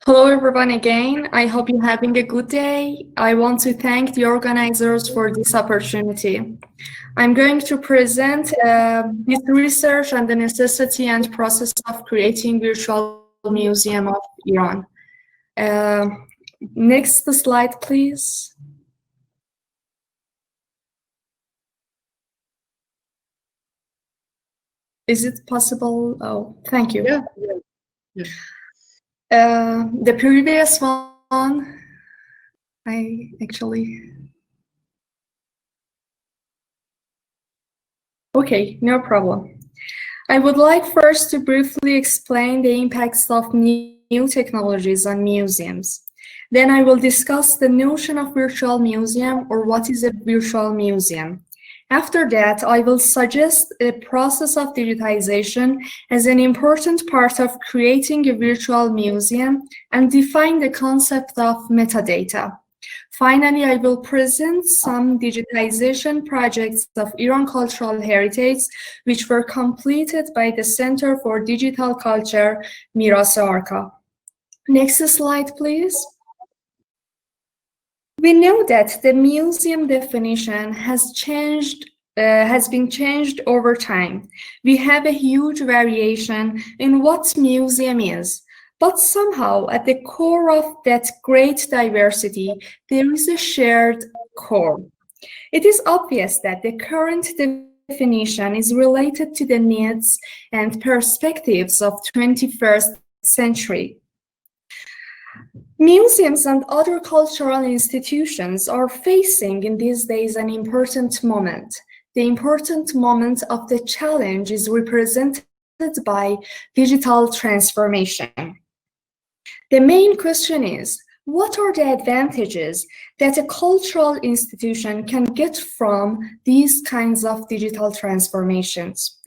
Hello everyone again. I hope you're having a good day. I want to thank the organizers for this opportunity. I'm going to present this research on the necessity and process of creating virtual museum of Iran. Next slide, please. Is it possible? Oh, thank you. Yeah. The previous one, I actually... Okay, no problem. I would like first to briefly explain the impacts of new technologies on museums. Then I will discuss the notion of virtual museum, or what is a virtual museum. After that, I will suggest a process of digitization as an important part of creating a virtual museum and define the concept of metadata. Finally, I will present some digitalization projects of Iran cultural heritage, which were completed by the Center for Digital Culture, Miras. Next slide, please. We know that the museum definition has been changed over time. We have a huge variation in what museum is, but somehow at the core of that great diversity, there is a shared core. It is obvious that the current definition is related to the needs and perspectives of 21st century. Museums and other cultural institutions are facing in these days an important moment. The important moment of the challenge is represented by digital transformation. The main question is, what are the advantages that a cultural institution can get from these kinds of digital transformations?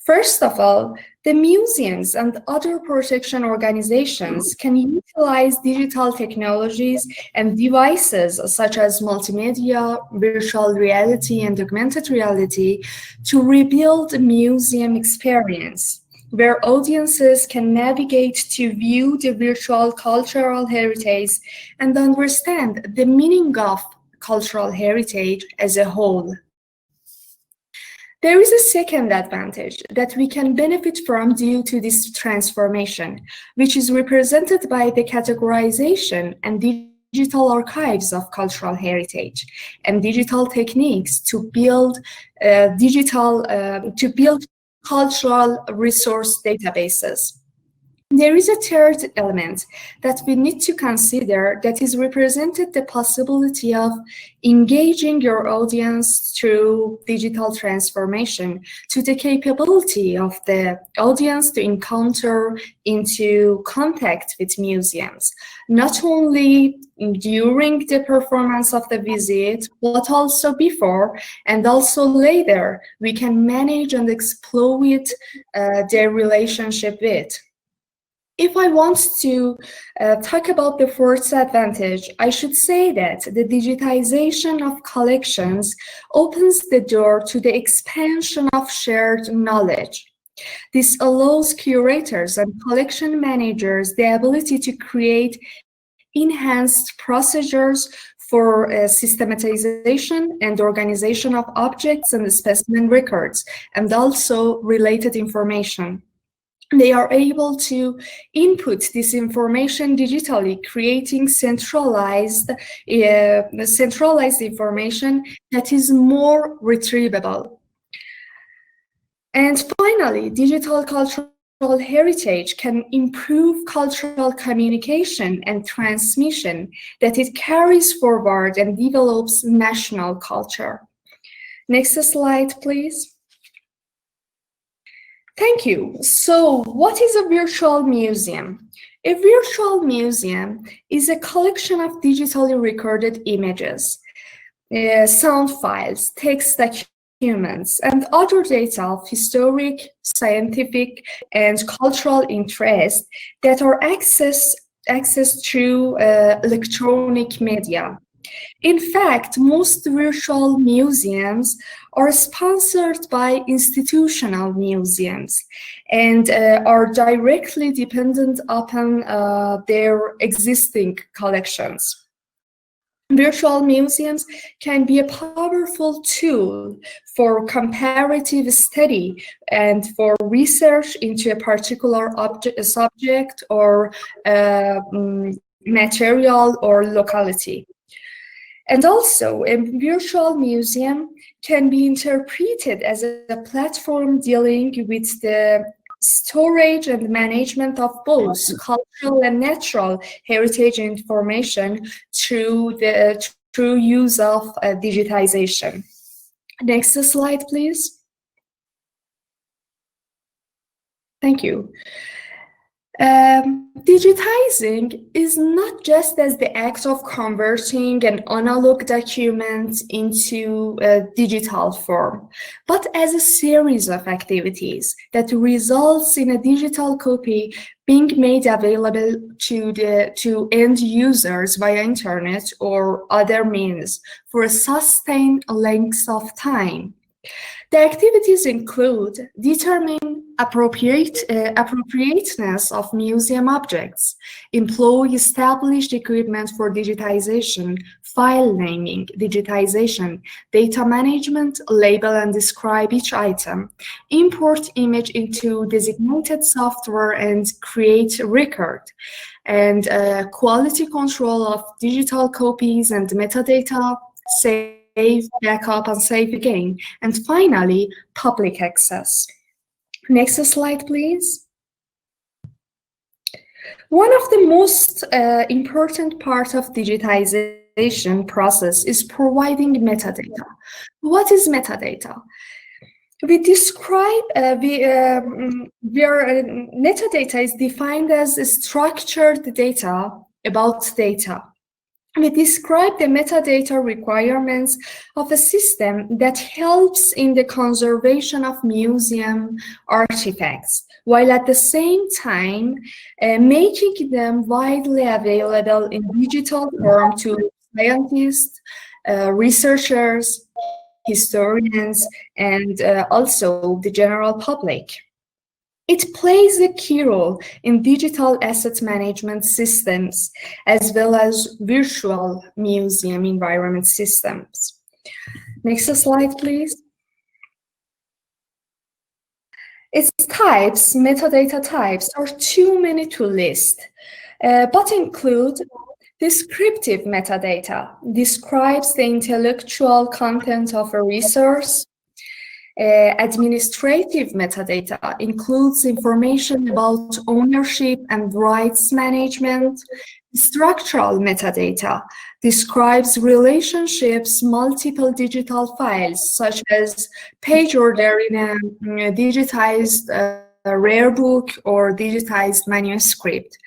First of all, the museums and other protection organizations can utilize digital technologies and devices such as multimedia, virtual reality, and augmented reality to rebuild a museum experience, where audiences can navigate to view the virtual cultural heritage and understand the meaning of cultural heritage as a whole. There is a second advantage that we can benefit from due to this transformation, which is represented by the categorization and digital archives of cultural heritage and digital techniques to build cultural resource databases. There is a third element that we need to consider that is represented the possibility of engaging your audience through digital transformation to the capability of the audience to encounter into contact with museums, not only during the performance of the visit, but also before and also later. We can manage and exploit their relationship with. If I want to talk about the fourth advantage, I should say that the digitization of collections opens the door to the expansion of shared knowledge. This allows curators and collection managers the ability to create enhanced procedures for systematization and organization of objects and specimen records, and also related information. They are able to input this information digitally, creating centralized information that is more retrievable. And finally, digital cultural heritage can improve cultural communication and transmission, that it carries forward and develops national culture. Next slide, please. Thank you. So, what is a virtual museum? A virtual museum is a collection of digitally recorded images, sound files, text documents, and other data of historic, scientific, and cultural interest that are accessed through electronic media. In fact, most virtual museums are sponsored by institutional museums and are directly dependent upon their existing collections. Virtual museums can be a powerful tool for comparative study and for research into a particular subject or material or locality. And also, a virtual museum can be interpreted as a platform dealing with the storage and management of both cultural and natural heritage information through use of digitization. Next slide, please. Thank you. Digitizing is not just as the act of converting an analog document into a digital form, but as a series of activities that results in a digital copy being made available to end users via internet or other means for a sustained length of time. The activities include determining appropriateness of museum objects, employ established equipment for digitization, file naming, digitization, data management, label and describe each item, import image into designated software and create record, and quality control of digital copies and metadata, save, backup, and save again. And finally, public access. Next slide, please. One of the most important parts of digitization process is providing metadata. What is metadata? We describe, metadata is defined as structured data about data. We describe the metadata requirements of a system that helps in the conservation of museum artifacts, while at the same time making them widely available in digital form to scientists, researchers, historians, and also the general public. It plays a key role in digital asset management systems as well as virtual museum environment systems. Next slide, please. Its types, metadata types, are too many to list, but include descriptive metadata, describes the intellectual content of a resource. Administrative metadata includes information about ownership and rights management. Structural metadata describes relationships, multiple digital files, such as page order in a digitized rare book or digitized manuscript.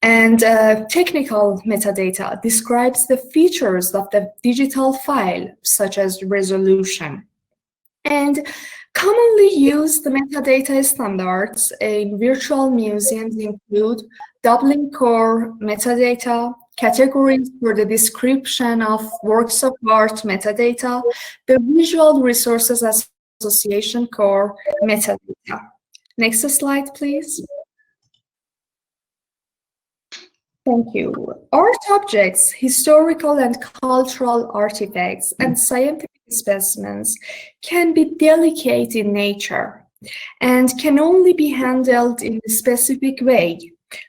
And technical metadata describes the features of the digital file, such as resolution. And commonly used metadata standards in virtual museums include Dublin Core metadata, categories for the description of works of art metadata, the Visual Resources Association Core metadata. Next slide, please. Thank you. Art objects, historical and cultural artifacts, and scientific specimens can be delicate in nature and can only be handled in a specific way.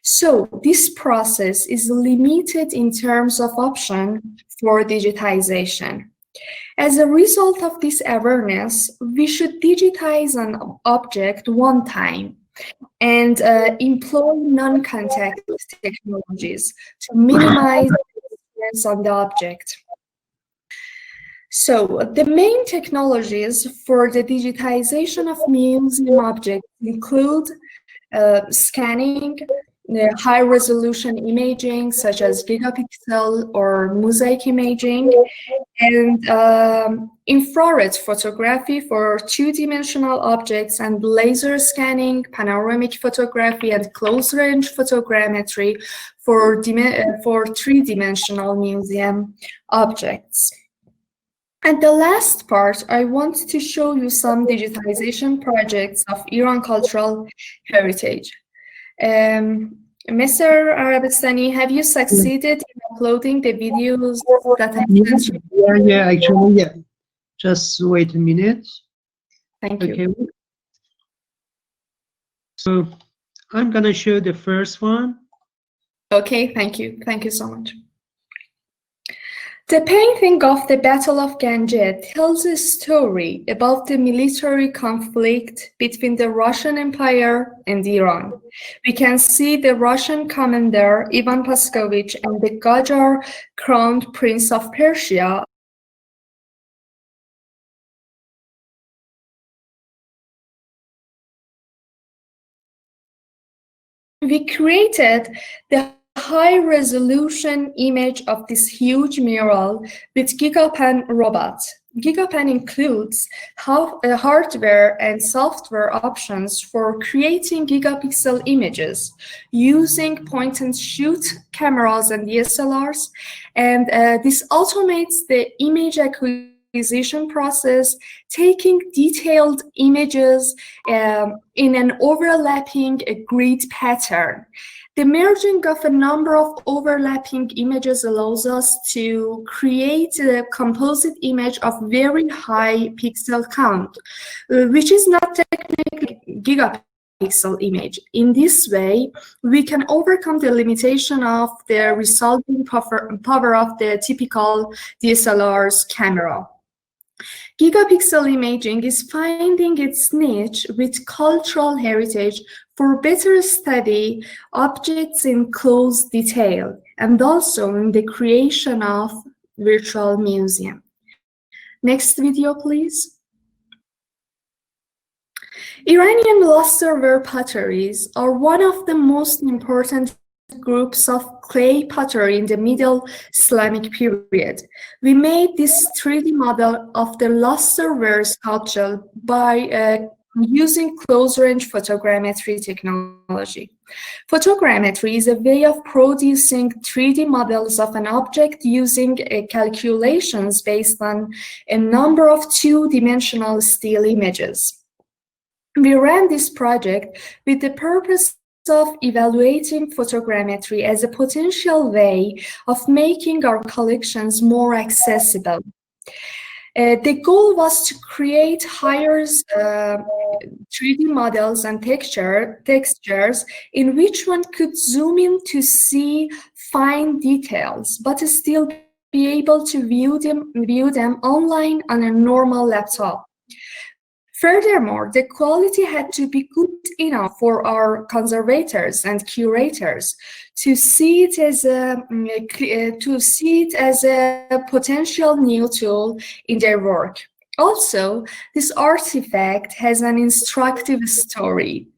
So this process is limited in terms of option for digitization. As a result of this awareness, we should digitize an object one time and employ non-contact technologies to minimize the stress on the object. So the main technologies for the digitization of museum objects include scanning, high-resolution imaging, such as gigapixel or mosaic imaging, and infrared photography for two-dimensional objects, and laser scanning, panoramic photography, and close-range photogrammetry for three-dimensional museum objects. And the last part, I want to show you some digitalization projects of Iran cultural heritage. Mr. Arabistani, have you succeeded in uploading the videos that I sent you? Yeah, actually, yeah. Just wait a minute. Thank you. So I'm gonna show the first one. Okay, thank you. Thank you so much. The painting of the Battle of Ganje tells a story about the military conflict between the Russian Empire and Iran. We can see the Russian commander Ivan Paskovich and the Qajar crowned prince of Persia. We created the high-resolution image of this huge mural with GigaPen robot. GigaPen includes hardware and software options for creating gigapixel images using point-and-shoot cameras and DSLRs, and this automates the image acquisition process, taking detailed images in an overlapping grid pattern. The merging of a number of overlapping images allows us to create a composite image of very high pixel count, which is not technically gigapixel image. In this way, we can overcome the limitation of the resulting power of the typical DSLR's camera. Gigapixel imaging is finding its niche with cultural heritage for better study objects in close detail, and also in the creation of virtual museum. Next video, please. Iranian lusterware potteries are one of the most important groups of clay pottery in the Middle Islamic period. We made this 3D model of the lusterware sculpture by using close-range photogrammetry technology. Photogrammetry is a way of producing 3D models of an object using calculations based on a number of two-dimensional still images. We ran this project with the purpose of evaluating photogrammetry as a potential way of making our collections more accessible. The goal was to create higher 3D models and textures in which one could zoom in to see fine details, but still be able to view them online on a normal laptop. Furthermore, the quality had to be good enough for our conservators and curators to see it as a potential new tool in their work. Also, this artifact has an instructive story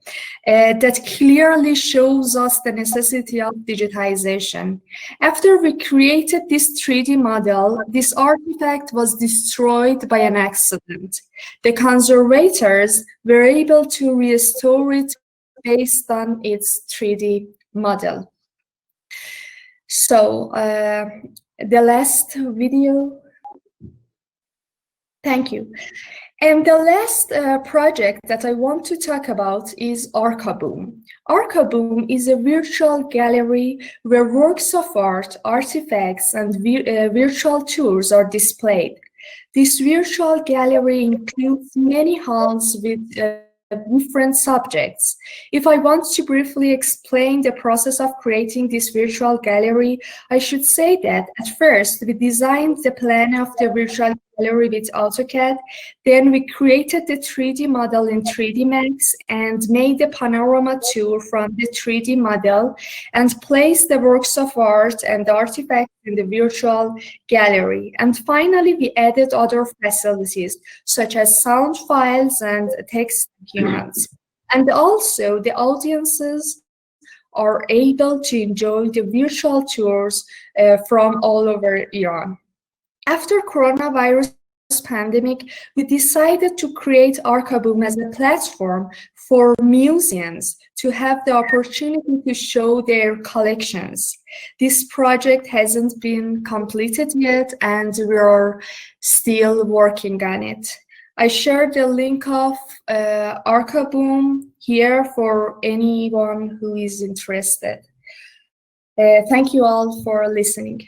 that clearly shows us the necessity of digitization. After we created this 3D model, this artifact was destroyed by an accident. The conservators were able to restore it based on its 3D model. So, the last video. Thank you. And the last project that I want to talk about is Arkaboom. Arkaboom is a virtual gallery where works of art, artifacts, and virtual tours are displayed. This virtual gallery includes many halls with different subjects. If I want to briefly explain the process of creating this virtual gallery, I should say that at first we designed the plan of the virtual gallery with AutoCAD. Then we created the 3D model in 3D Max and made a panorama tour from the 3D model and placed the works of art and artifacts in the virtual gallery. And finally, we added other facilities such as sound files and text documents. And also the audiences are able to enjoy the virtual tours from all over Iran. After coronavirus pandemic, we decided to create Arkaboom as a platform for museums to have the opportunity to show their collections. This project hasn't been completed yet, and we are still working on it. I shared the link of Arkaboom here for anyone who is interested. Thank you all for listening.